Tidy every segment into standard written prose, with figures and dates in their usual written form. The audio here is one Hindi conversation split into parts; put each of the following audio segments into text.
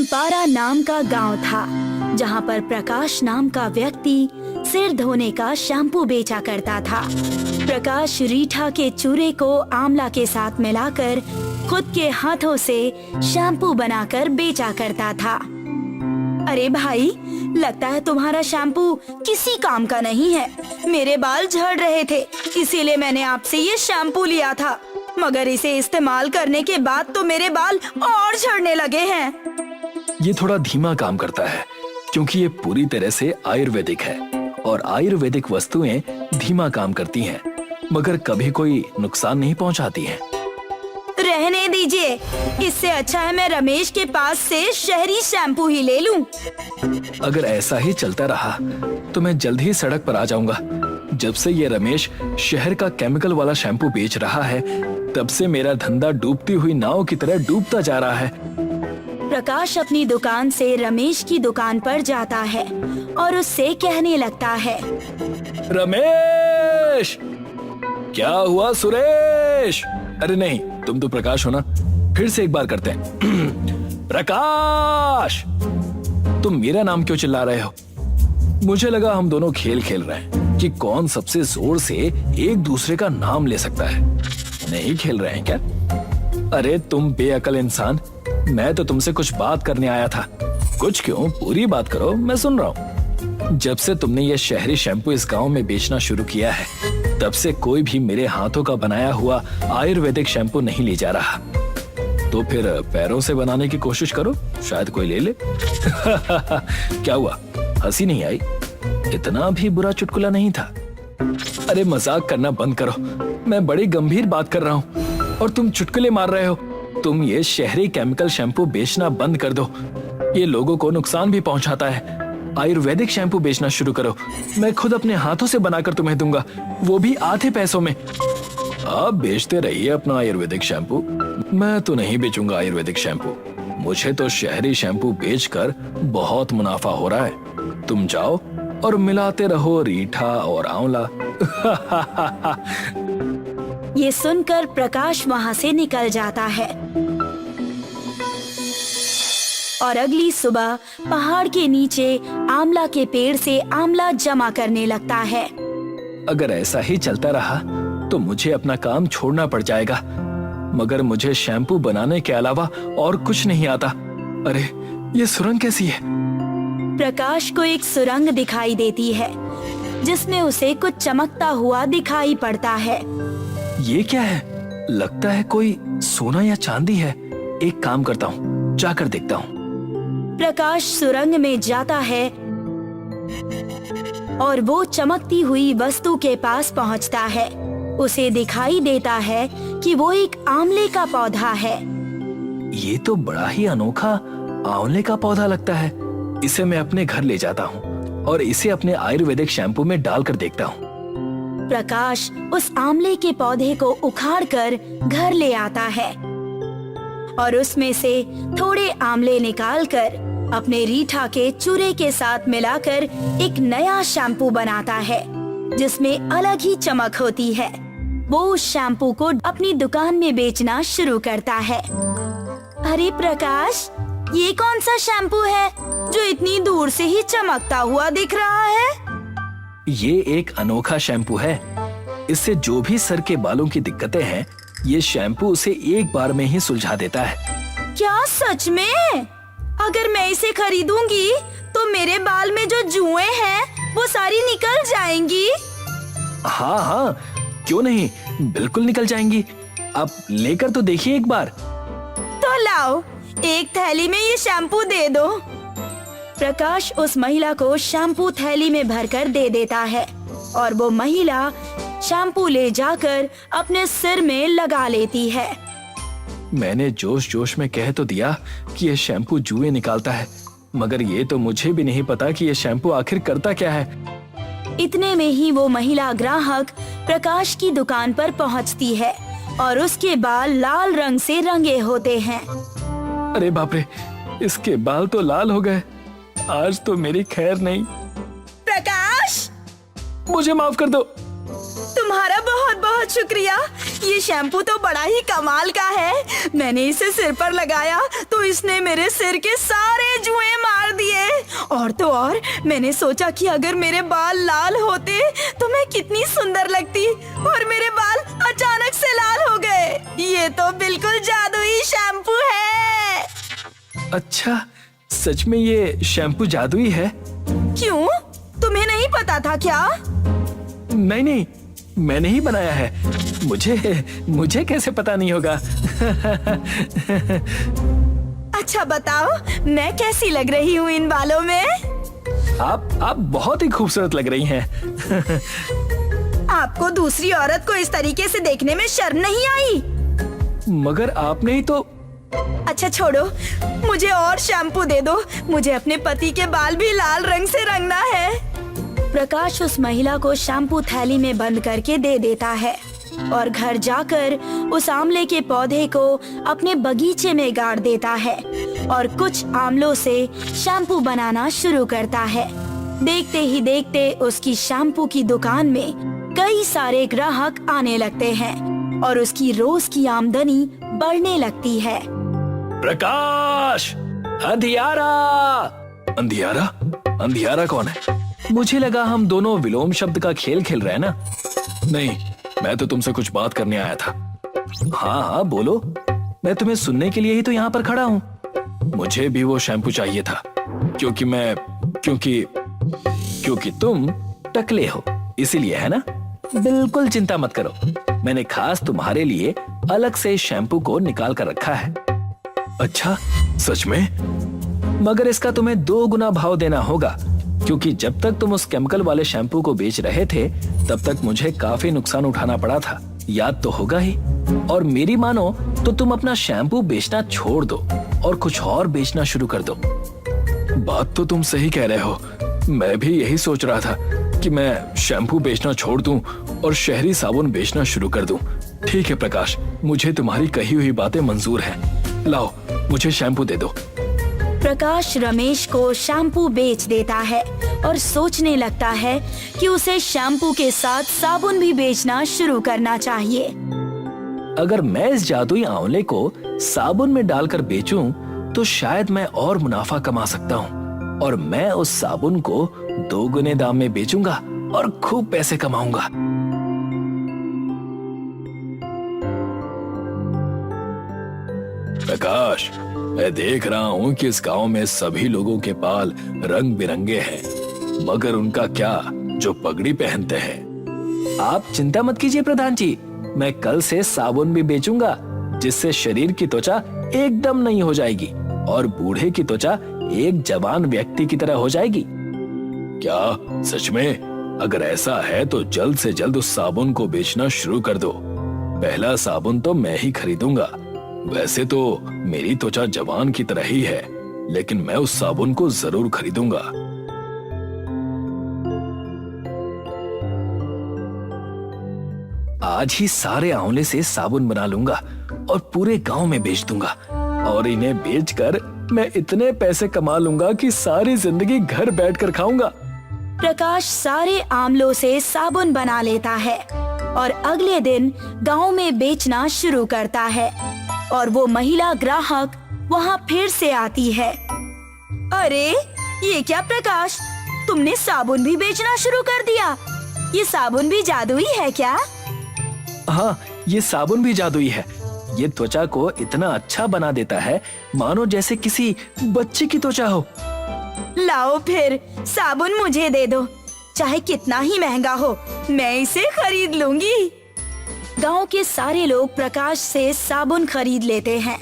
चंपारा नाम का गांव था, जहां पर प्रकाश नाम का व्यक्ति सिर धोने का शैम्पू बेचा करता था। प्रकाश रीठा के चूरे को आंवला के साथ मिलाकर खुद के हाथों से शैम्पू बनाकर बेचा करता था। अरे भाई, लगता है तुम्हारा शैम्पू किसी काम का नहीं है। मेरे बाल झड़ रहे थे, इसीलिए मैंने आपसे ये शैम्पू लिया था, मगर इसे इस्तेमाल करने के बाद तो मेरे बाल और झड़ने लगे हैं। ये थोड़ा धीमा काम करता है क्योंकि ये पूरी तरह से आयुर्वेदिक है और आयुर्वेदिक वस्तुएं धीमा काम करती हैं, मगर कभी कोई नुकसान नहीं पहुंचाती हैं। रहने दीजिए, इससे अच्छा है मैं रमेश के पास से शहरी शैम्पू ही ले लूं। अगर ऐसा ही चलता रहा तो मैं जल्द ही सड़क पर आ जाऊंगा। जब से ये रमेश शहर का केमिकल वाला शैम्पू बेच रहा है, तब से मेरा धंधा डूबती हुई नाव की तरह डूबता जा रहा है। प्रकाश अपनी दुकान से रमेश की दुकान पर जाता है और उससे कहने लगता है, रमेश! क्या हुआ सुरेश? अरे नहीं, तुम तो प्रकाश हो ना। फिर से एक बार करते हैं। प्रकाश! तुम मेरा नाम क्यों चिल्ला रहे हो? मुझे लगा हम दोनों खेल खेल रहे हैं कि कौन सबसे जोर से एक दूसरे का नाम ले सकता है। नहीं खेल रहे हैं क्या? अरे तुम बेअकल इंसान, मैं तो तुमसे कुछ बात करने आया था। कुछ क्यों, पूरी बात करो, मैं सुन रहा हूँ। जब से तुमने ये शहरी शैम्पू इस गांव में बेचना शुरू किया है, तब से कोई भी मेरे हाथों का बनाया हुआ आयुर्वेदिक शैम्पू नहीं ले जा रहा। तो फिर पैरों से बनाने की कोशिश करो, शायद कोई ले ले। क्या हुआ, हंसी नहीं आई? इतना भी बुरा चुटकुला नहीं था। अरे मजाक करना बंद करो, मैं बड़ी गंभीर बात कर रहा हूँ और तुम चुटकुले मार रहे हो। तुम ये शहरी केमिकल शैम्पू बेचना बंद कर दो, ये लोगों को नुकसान भी पहुंचाता है। आयुर्वेदिक शैम्पू बेचना शुरू करो, मैं खुद अपने हाथों से बनाकर तुम्हें दूंगा, वो भी आधे पैसों में। आप बेचते रहिए अपना आयुर्वेदिक शैम्पू, मैं तो नहीं बेचूंगा आयुर्वेदिक शैम्पू। मुझे तो शहरी शैम्पू बेचकर बहुत मुनाफा हो रहा है। तुम जाओ और मिलाते रहो रीठा और आंवला। ये सुनकर प्रकाश वहाँ से निकल जाता है और अगली सुबह पहाड़ के नीचे आंवला के पेड़ से आंवला जमा करने लगता है। अगर ऐसा ही चलता रहा तो मुझे अपना काम छोड़ना पड़ जाएगा, मगर मुझे शैम्पू बनाने के अलावा और कुछ नहीं आता। अरे ये सुरंग कैसी है? प्रकाश को एक सुरंग दिखाई देती है जिसमें उसे कुछ चमकता हुआ दिखाई पड़ता है। ये क्या है? लगता है कोई सोना या चांदी है। एक काम करता हूँ, जाकर देखता हूँ। प्रकाश सुरंग में जाता है और वो चमकती हुई वस्तु के पास पहुँचता है। उसे दिखाई देता है कि वो एक आंवले का पौधा है। ये तो बड़ा ही अनोखा आंवले का पौधा लगता है। इसे मैं अपने घर ले जाता हूँ और इसे अपने आयुर्वेदिक शैम्पू में डालकर देखता हूँ। प्रकाश उस आंवले के पौधे को उखाड़कर घर ले आता है और उसमें से थोड़े आंवले निकालकर अपने रीठा के चूरे के साथ मिलाकर एक नया शैम्पू बनाता है जिसमें अलग ही चमक होती है। वो उस शैम्पू को अपनी दुकान में बेचना शुरू करता है। अरे प्रकाश, ये कौन सा शैम्पू है जो इतनी दूर से ही चमकता हुआ दिख रहा है? ये एक अनोखा शैम्पू है। इससे जो भी सर के बालों की दिक्कतें हैं, ये शैम्पू उसे एक बार में ही सुलझा देता है। क्या सच में? अगर मैं इसे खरीदूंगी तो मेरे बाल में जो जुएं हैं वो सारी निकल जाएंगी। हाँ हाँ, क्यों नहीं, बिल्कुल निकल जाएंगी। आप लेकर तो देखिए एक बार। तो लाओ, एक थैली में ये शैम्पू दे दो। प्रकाश उस महिला को शैम्पू थैली में भरकर दे देता है और वो महिला शैम्पू ले जाकर अपने सिर में लगा लेती है। मैंने जोश जोश में कह तो दिया कि ये शैम्पू जुएं निकालता है, मगर ये तो मुझे भी नहीं पता कि ये शैम्पू आखिर करता क्या है। इतने में ही वो महिला ग्राहक प्रकाश की दुकान पर पहुंचती है और उसके बाल लाल रंग से रंगे होते हैं। अरे बाप रे, इसके बाल तो लाल हो गए। आज तो मेरी खैर नहीं। प्रकाश, मुझे माफ कर दो। तुम्हारा बहुत बहुत शुक्रिया। ये शैम्पू तो बड़ा ही कमाल का है। मैंने इसे सिर पर लगाया तो इसने मेरे सिर के सारे जुएं मार दिए। और तो और मैंने सोचा कि अगर मेरे बाल लाल होते तो मैं कितनी सुंदर लगती, और मेरे बाल अचानक से लाल हो गए। ये तो बिल्कुल जादुई शैम्पू है। अच्छा, सच में ये शैम्पू जादुई है? क्यों, तुम्हें नहीं पता था क्या? नहीं नहीं, मैंने ही बनाया है। मुझे कैसे पता नहीं होगा? अच्छा बताओ, मैं कैसी लग रही हूँ इन बालों में? आप बहुत ही खूबसूरत लग रही हैं। आपको दूसरी औरत को इस तरीके से देखने में शर्म नहीं आई? मगर आपने ही तो। अच्छा छोड़ो, मुझे और शैम्पू दे दो। मुझे अपने पति के बाल भी लाल रंग से रंगना है। प्रकाश उस महिला को शैम्पू थैली में बंद करके दे देता है और घर जाकर उस आंवले के पौधे को अपने बगीचे में गाड़ देता है और कुछ आंवलों से शैम्पू बनाना शुरू करता है। देखते ही देखते उसकी शैम्पू की दुकान में कई सारे ग्राहक आने लगते हैं और उसकी रोज की आमदनी बढ़ने लगती है। प्रकाश, अंधियारा। अंधियारा? अंधियारा कौन है? मुझे लगा हम दोनों विलोम शब्द का खेल खेल रहे हैं ना। नहीं, मैं तो तुमसे कुछ बात करने आया था। हाँ हाँ बोलो, मैं तुम्हें सुनने के लिए ही तो यहाँ पर खड़ा हूँ। मुझे भी वो शैम्पू चाहिए था क्योंकि तुम टकले हो, इसीलिए, है ना? बिल्कुल चिंता मत करो, मैंने खास तुम्हारे लिए अलग से शैम्पू को निकाल कर रखा है। अच्छा, सच में? मगर इसका तुम्हें 2 गुना भाव देना होगा, क्योंकि जब तक तुम उस केमिकल वाले शैम्पू को बेच रहे थे तब तक मुझे काफी नुकसान उठाना पड़ा था, याद तो होगा ही। और मेरी मानो तो तुम अपना शैम्पू बेचना छोड़ दो और कुछ और बेचना शुरू कर दो। बात तो तुम सही कह रहे हो, मैं भी यही सोच रहा था कि मैं शैम्पू बेचना छोड़ दूं और शहरी साबुन बेचना शुरू कर दूं। ठीक है प्रकाश, मुझे तुम्हारी कही हुई बातें मंजूर हैं। लाओ, मुझे शैम्पू दे दो। प्रकाश रमेश को शैम्पू बेच देता है और सोचने लगता है कि उसे शैम्पू के साथ साबुन भी बेचना शुरू करना चाहिए। अगर मैं इस जादुई आंवले को साबुन में डालकर बेचूं तो शायद मैं और मुनाफा कमा सकता हूं और मैं उस साबुन को 2 गुने दाम में बेचूंगा और खूब पैसे कमाऊंगा। प्रकाश, मैं देख रहा हूँ कि इस गांव में सभी लोगों के बाल रंग बिरंगे हैं, मगर उनका क्या जो पगड़ी पहनते हैं। आप चिंता मत कीजिए प्रधान जी, मैं कल से साबुन भी बेचूंगा, जिससे शरीर की त्वचा एकदम नई हो जाएगी और बूढ़े की त्वचा एक जवान व्यक्ति की तरह हो जाएगी। क्या सच में? अगर ऐसा है तो जल्द से जल्द उस साबुन को बेचना शुरू कर दो। पहला साबुन तो मैं ही खरीदूंगा। वैसे तो मेरी त्वचा जवान की तरह ही है, लेकिन मैं उस साबुन को जरूर खरीदूंगा। आज ही सारे आंवले से साबुन बना लूंगा और पूरे गांव में बेच दूंगा और इन्हें बेचकर मैं इतने पैसे कमा लूंगा कि सारी जिंदगी घर बैठकर खाऊंगा। प्रकाश सारे आंवलों से साबुन बना लेता है और अगले दिन गांव में बेचना शुरू करता है और वो महिला ग्राहक वहाँ फिर से आती है। अरे ये क्या प्रकाश, तुमने साबुन भी बेचना शुरू कर दिया? ये साबुन भी जादुई है क्या? हाँ, ये साबुन भी जादुई है। ये त्वचा को इतना अच्छा बना देता है मानो जैसे किसी बच्चे की त्वचा हो। लाओ फिर साबुन मुझे दे दो, चाहे कितना ही महंगा हो, मैं इसे खरीद लूंगी। गांव के सारे लोग प्रकाश से साबुन खरीद लेते हैं।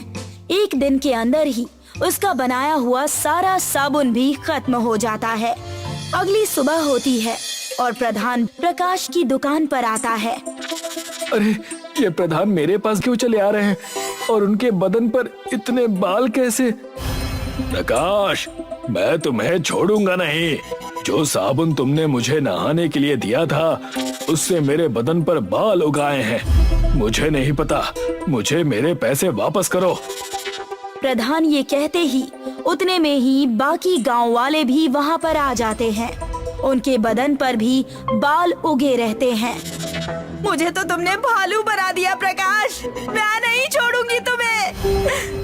एक दिन के अंदर ही उसका बनाया हुआ सारा साबुन भी खत्म हो जाता है। अगली सुबह होती है और प्रधान प्रकाश की दुकान पर आता है। अरे, ये प्रधान मेरे पास क्यों चले आ रहे हैं और उनके बदन पर इतने बाल कैसे? प्रकाश, मैं तुम्हें छोड़ूंगा नहीं। जो साबुन तुमने मुझे नहाने के लिए दिया था उससे मेरे बदन पर बाल उगाए हैं। मुझे नहीं पता, मुझे मेरे पैसे वापस करो। प्रधान ये कहते ही उतने में ही बाकी गांव वाले भी वहाँ पर आ जाते हैं। उनके बदन पर भी बाल उगे रहते हैं मुझे तो तुमने भालू बना दिया प्रकाश। मैं नहीं छोड़ूंगी तुम्हें।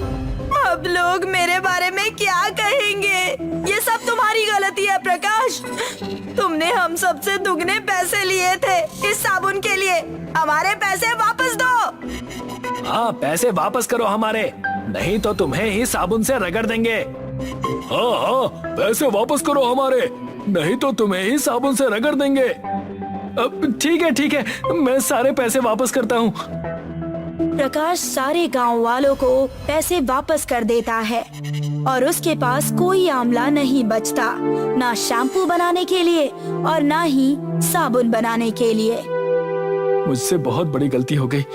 अब लोग मेरे बारे में क्या कहेंगे? ये सब तुम्हारी गलती है प्रकाश। तुमने हम सबसे दुगने पैसे लिए थे इस साबुन के लिए। हमारे पैसे वापस दो। हाँ, पैसे वापस करो हमारे, नहीं तो तुम्हें ही साबुन से रगड़ देंगे। हाँ, पैसे वापस करो हमारे, नहीं तो तुम्हें ही साबुन से रगड़ देंगे। अब ठीक है, मैं सारे पैसे वापस करता हूँ। प्रकाश सारे गांव वालों को पैसे वापस कर देता है और उसके पास कोई आंवला नहीं बचता, ना शैम्पू बनाने के लिए और ना ही साबुन बनाने के लिए। मुझसे बहुत बड़ी गलती हो गई।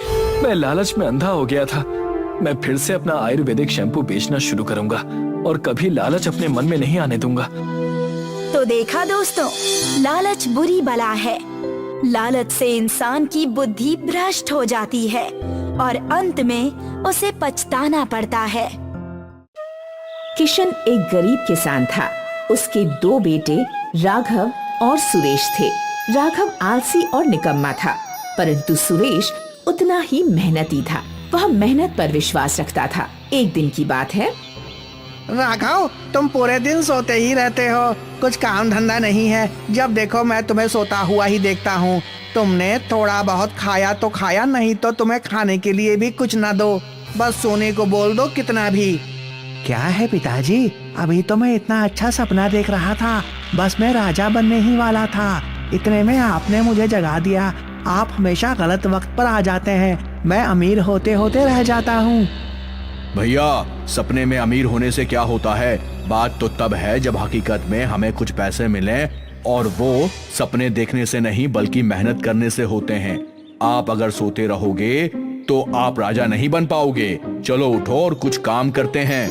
मैं लालच में अंधा हो गया था। मैं फिर से अपना आयुर्वेदिक शैम्पू बेचना शुरू करूंगा और कभी लालच अपने मन में नहीं आने दूंगा। तो देखा दोस्तों, लालच बुरी बला है। लालच से इंसान की बुद्धि भ्रष्ट हो जाती है और अंत में उसे पछताना पड़ता है। किशन एक गरीब किसान था। उसके 2 बेटे राघव और सुरेश थे। राघव आलसी और निकम्मा था, परंतु सुरेश उतना ही मेहनती था। वह मेहनत पर विश्वास रखता था। एक दिन की बात है। राघव, तुम पूरे दिन सोते ही रहते हो, कुछ काम धंधा नहीं है। जब देखो मैं तुम्हें सोता हुआ ही देखता हूँ। तुमने थोड़ा बहुत खाया तो खाया, नहीं तो तुम्हें खाने के लिए भी कुछ ना दो, बस सोने को बोल दो कितना भी। क्या है पिताजी, अभी तो मैं इतना अच्छा सपना देख रहा था, बस मैं राजा बनने ही वाला था। इतने में आपने मुझे जगा दिया। आप हमेशा गलत वक्त पर आ जाते हैं, मैं अमीर होते होते रह जाता हूँ। भैया, सपने में अमीर होने से क्या होता है? बात तो तब है जब हकीकत में हमें कुछ पैसे मिले, और वो सपने देखने से नहीं बल्कि मेहनत करने से होते हैं। आप अगर सोते रहोगे तो आप राजा नहीं बन पाओगे। चलो उठो और कुछ काम करते हैं।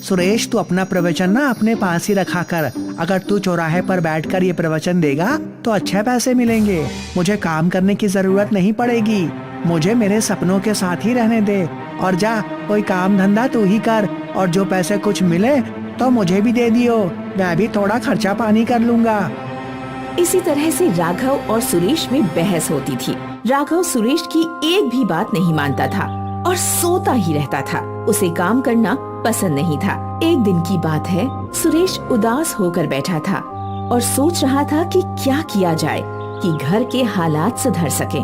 सुरेश, तू अपना प्रवचन ना अपने पास ही रखा कर। अगर तू चौराहे पर बैठकर ये प्रवचन देगा तो अच्छे पैसे मिलेंगे। मुझे काम करने की जरूरत नहीं पड़ेगी। मुझे मेरे सपनों के साथ ही रहने दे और जा कोई काम धंधा तू ही कर, और जो पैसे कुछ मिले तो मुझे भी दे दियो, मैं भी थोड़ा खर्चा पानी कर लूंगा। इसी तरह से राघव और सुरेश में बहस होती थी। राघव सुरेश की एक भी बात नहीं मानता था और सोता ही रहता था। उसे काम करना पसंद नहीं था। एक दिन की बात है, सुरेश उदास होकर बैठा था और सोच रहा था कि क्या किया जाए कि घर के हालात सुधर सकें।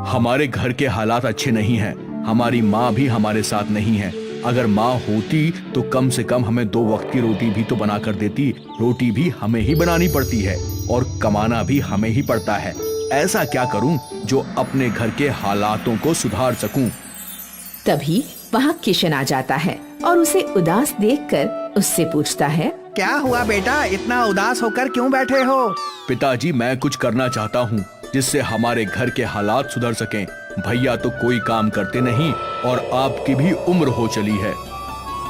हमारे घर के हालात अच्छे नहीं हैं। हमारी माँ भी हमारे साथ नहीं है। अगर माँ होती तो कम से कम हमें 2 वक्त की रोटी भी तो बना कर देती। रोटी भी हमें ही बनानी पड़ती है और कमाना भी हमें ही पड़ता है। ऐसा क्या करूं जो अपने घर के हालातों को सुधार सकूं? तभी वहाँ किशन आ जाता है और उसे उदास देखकर उससे पूछता है, क्या हुआ बेटा, इतना उदास होकर क्यों बैठे हो? पिताजी, मैं कुछ करना चाहता हूँ जिससे हमारे घर के हालात सुधर सकें। भैया तो कोई काम करते नहीं और आपकी भी उम्र हो चली है।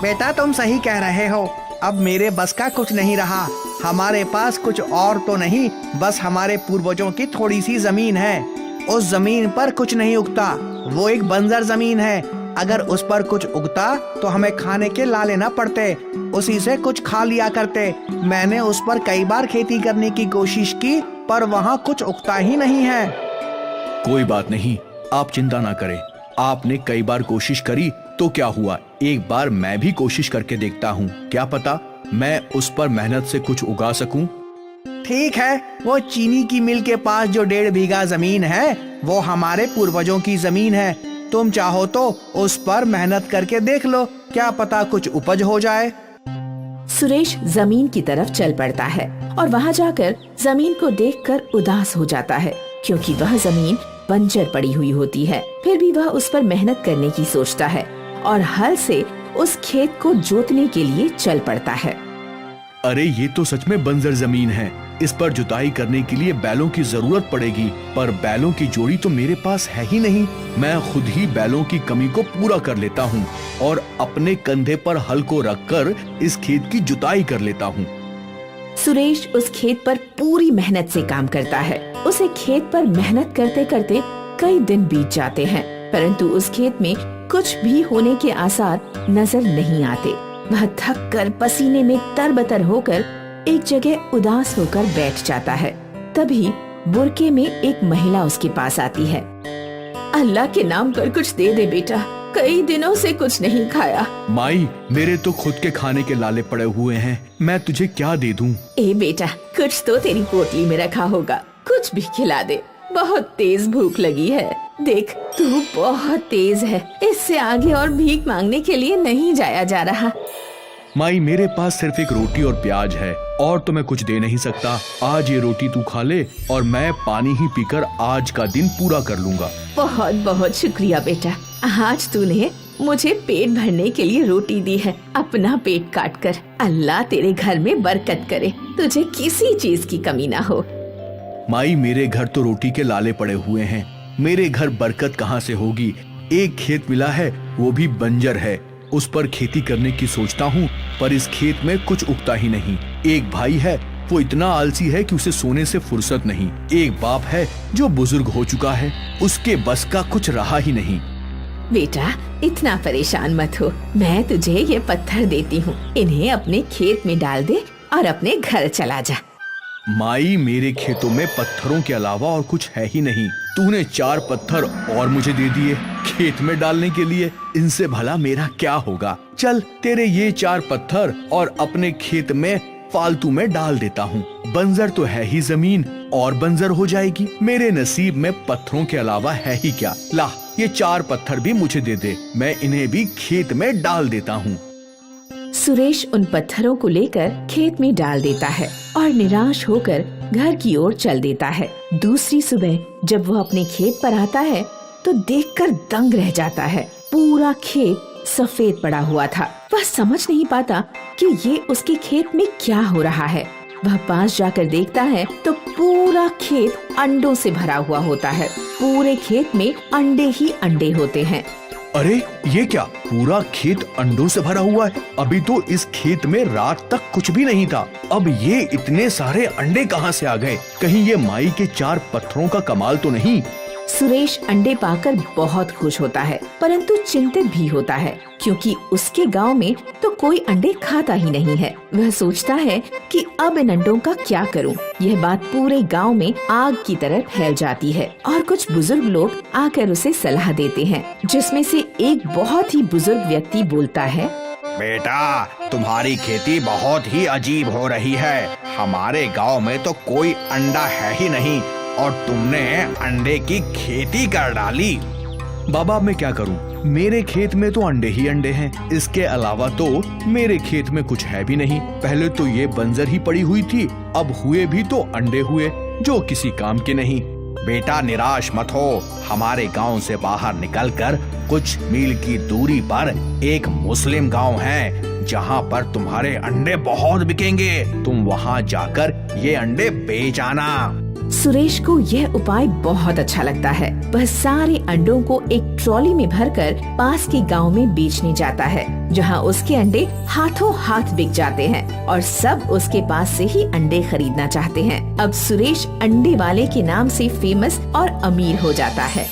बेटा, तुम सही कह रहे हो। अब मेरे बस का कुछ नहीं रहा। हमारे पास कुछ और तो नहीं, बस हमारे पूर्वजों की थोड़ी सी जमीन है। उस जमीन पर कुछ नहीं उगता, वो एक बंजर जमीन है। अगर उस पर कुछ उगता तो हमें खाने के ला लेना पड़ते, उसी से कुछ खा लिया करते। मैंने उस पर कई बार खेती करने की कोशिश की, पर वहाँ कुछ उगता ही नहीं है। कोई बात नहीं, आप चिंता ना करें। आपने कई बार कोशिश करी तो क्या हुआ, एक बार मैं भी कोशिश करके देखता हूँ। क्या पता मैं उस पर मेहनत से कुछ उगा सकूं। ठीक है, वो चीनी की मिल के पास जो 1.5 बीघा जमीन है वो हमारे पूर्वजों की जमीन है। तुम चाहो तो उस पर मेहनत करके देख लो, क्या पता कुछ उपज हो जाए। सुरेश जमीन की तरफ चल पड़ता है और वहाँ जाकर जमीन को देखकर उदास हो जाता है, क्योंकि वह जमीन बंजर पड़ी हुई होती है। फिर भी वह उस पर मेहनत करने की सोचता है और हल से उस खेत को जोतने के लिए चल पड़ता है। अरे ये तो सच में बंजर जमीन है। इस पर जुताई करने के लिए बैलों की जरूरत पड़ेगी, पर बैलों की जोड़ी तो मेरे पास है ही नहीं। मैं खुद ही बैलों की कमी को पूरा कर लेता हूँ और अपने कंधे पर हल को रखकर इस खेत की जुताई कर लेता हूँ। सुरेश उस खेत पर पूरी मेहनत से काम करता है। उसे खेत पर मेहनत करते करते कई दिन बीत जाते हैं, परंतु उस खेत में कुछ भी होने के आसार नजर नहीं आते। वह थक कर पसीने में तरबतर होकर एक जगह उदास होकर बैठ जाता है। तभी बुरके में एक महिला उसके पास आती है। अल्लाह के नाम पर कुछ दे दे बेटा, कई दिनों से कुछ नहीं खाया। माई, मेरे तो खुद के खाने के लाले पड़े हुए हैं, मैं तुझे क्या दे दूं? ए बेटा, कुछ तो तेरी पोटली में रखा होगा, कुछ भी खिला दे, बहुत तेज भूख लगी है। देख, तू बहुत तेज है, इससे आगे और भीख मांगने के लिए नहीं जाया जा रहा। माई, मेरे पास सिर्फ एक रोटी और प्याज है, और तो मैं कुछ दे नहीं सकता। आज ये रोटी तू खा ले और मैं पानी ही पीकर आज का दिन पूरा कर लूंगा। बहुत बहुत शुक्रिया बेटा, आज तूने मुझे पेट भरने के लिए रोटी दी है। अपना पेट काट कर अल्लाह तेरे घर में बरकत करे, तुझे किसी चीज की कमी ना हो। माई, मेरे घर तो रोटी के लाले पड़े हुए हैं, मेरे घर बरकत कहाँ से होगी? एक खेत मिला है, वो भी बंजर है, उस पर खेती करने की सोचता हूँ, पर इस खेत में कुछ उगता ही नहीं। एक भाई है, वो इतना आलसी है कि उसे सोने से फुर्सत नहीं। एक बाप है जो बुजुर्ग हो चुका है, उसके बस का कुछ रहा ही नहीं। बेटा, इतना परेशान मत हो, मैं तुझे ये पत्थर देती हूँ, इन्हें अपने खेत में डाल दे और अपने घर चला जा। माई, मेरे खेतों में पत्थरों के अलावा और कुछ है ही नहीं। तूने 4 पत्थर और मुझे दे दिए खेत में डालने के लिए, इनसे भला मेरा क्या होगा? चल, तेरे ये 4 पत्थर और अपने खेत में फालतू में डाल देता हूँ। बंजर तो है ही जमीन, और बंजर हो जाएगी। मेरे नसीब में पत्थरों के अलावा है ही क्या? ला, ये 4 पत्थर भी मुझे दे दे, मैं इन्हें भी खेत में डाल देता हूँ। सुरेश उन पत्थरों को लेकर खेत में डाल देता है और निराश होकर घर की ओर चल देता है। दूसरी सुबह जब वह अपने खेत पर आता है तो देखकर दंग रह जाता है। पूरा खेत सफेद पड़ा हुआ था। वह समझ नहीं पाता कि ये उसके खेत में क्या हो रहा है। वह पास जाकर देखता है तो पूरा खेत अंडों से भरा हुआ होता है। पूरे खेत में अंडे ही अंडे होते हैं। अरे, ये क्या? पूरा खेत अंडों से भरा हुआ है। अभी तो इस खेत में रात तक कुछ भी नहीं था, अब ये इतने सारे अंडे कहाँ से आ गए? कहीं ये माई के 4 पत्थरों का कमाल तो नहीं? सुरेश अंडे पाकर बहुत खुश होता है, परंतु चिंतित भी होता है, क्योंकि उसके गांव में तो कोई अंडे खाता ही नहीं है। वह सोचता है कि अब इन अंडों का क्या करूं? यह बात पूरे गांव में आग की तरह फैल जाती है और कुछ बुजुर्ग लोग आकर उसे सलाह देते हैं, जिसमें से एक बहुत ही बुजुर्ग व्यक्ति बोलता है, बेटा, तुम्हारी खेती बहुत ही अजीब हो रही है। हमारे गांव में तो कोई अंडा है ही नहीं और तुमने अंडे की खेती कर डाली। बाबा, मैं क्या करूं? मेरे खेत में तो अंडे ही अंडे हैं, इसके अलावा तो मेरे खेत में कुछ है भी नहीं। पहले तो ये बंजर ही पड़ी हुई थी, अब हुए भी तो अंडे हुए जो किसी काम के नहीं। बेटा, निराश मत हो, हमारे गांव से बाहर निकलकर कुछ मील की दूरी पर एक मुस्लिम गांव है, जहां पर तुम्हारे अंडे बहुत बिकेंगे। तुम वहां जाकर ये अंडे बेच आना। सुरेश को यह उपाय बहुत अच्छा लगता है। वह सारे अंडों को एक ट्रॉली में भरकर पास के गांव में बेचने जाता है, जहां उसके अंडे हाथों हाथ बिक जाते हैं और सब उसके पास से ही अंडे खरीदना चाहते हैं। अब सुरेश अंडे वाले के नाम से फेमस और अमीर हो जाता है।